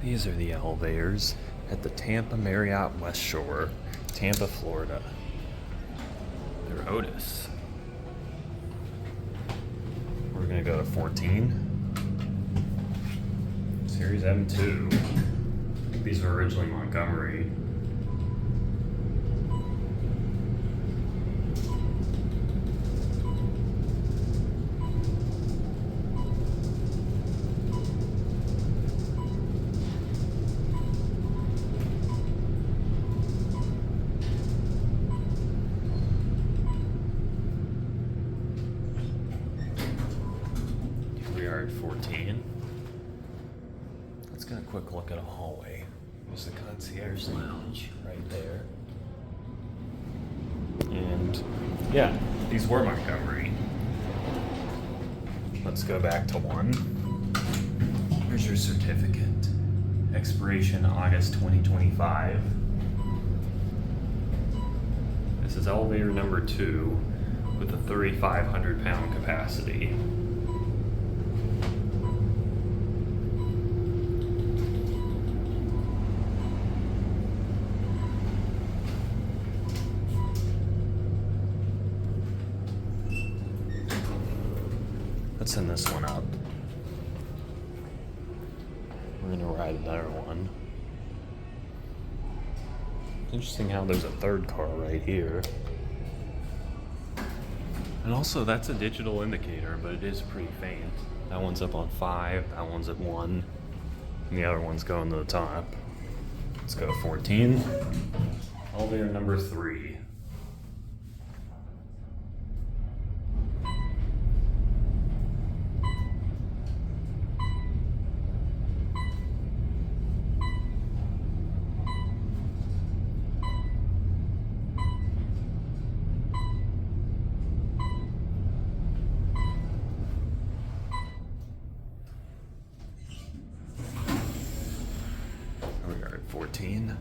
These are the elevators at the Tampa Marriott Westshore, Tampa, Florida. They're Otis. We're gonna go to 14. Series M2. I think these were originally Montgomery. We are at 14. Let's get a quick look at a hallway. There's the concierge lounge right there. And yeah, these were Montgomery. Let's go back to 1. Here's your certificate. Expiration August 2025. This is elevator number 2 with a 3,500 pound capacity. Let's send this one up. We're gonna ride another one. Interesting how there's a third car right here. And also that's a digital indicator, but it is pretty faint. That one's up on 5, that one's at 1, and the other one's going to the top. Let's go to 14. Elevator number 3. We are at 14.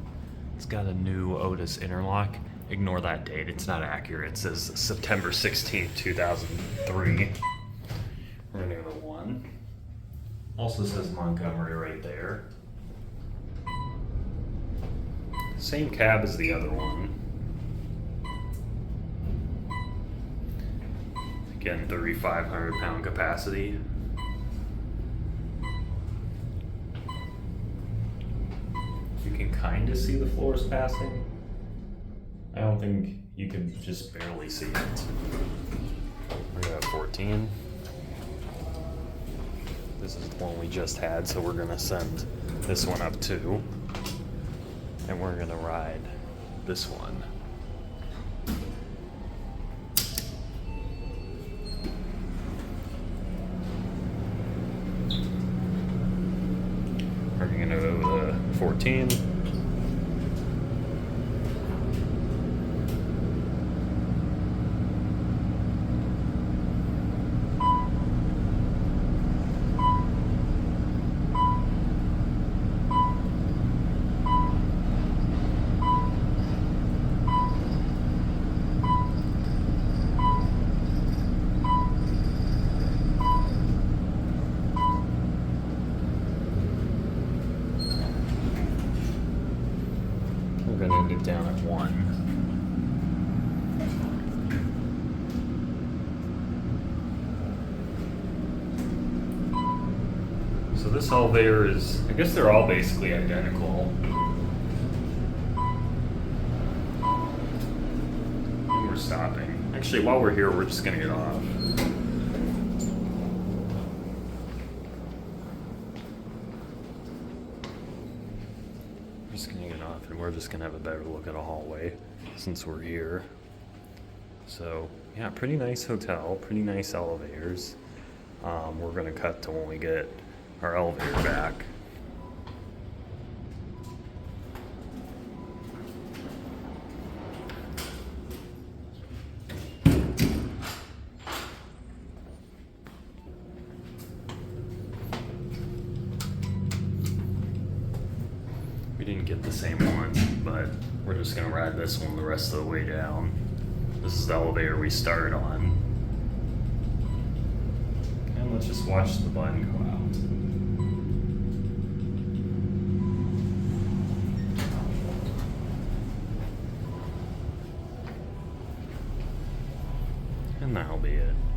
It's got a new Otis interlock. Ignore that date, it's not accurate. It says September 16th, 2003. We're gonna go to 1. Also says Montgomery right there. Same cab as the other one. Again, 3,500 pound capacity. You can kind of see the floors passing. I don't think you can just barely see it. We're gonna have 14. This is the one we just had, so we're gonna send this one up too. And we're gonna ride this one. We're gonna go to 14. We're gonna end it down at 1. So this elevator is, I guess they're all basically identical. And we're stopping. Actually, while we're here, we're just gonna get off. Just gonna get off and we're just gonna have a better look at a hallway since we're here. So yeah, pretty nice hotel, pretty nice elevators. We're gonna cut to when we get our elevator back. We didn't get the same one, but we're just gonna ride this one the rest of the way down. This is the elevator we started on. And let's just watch the button go out. and that'll be it.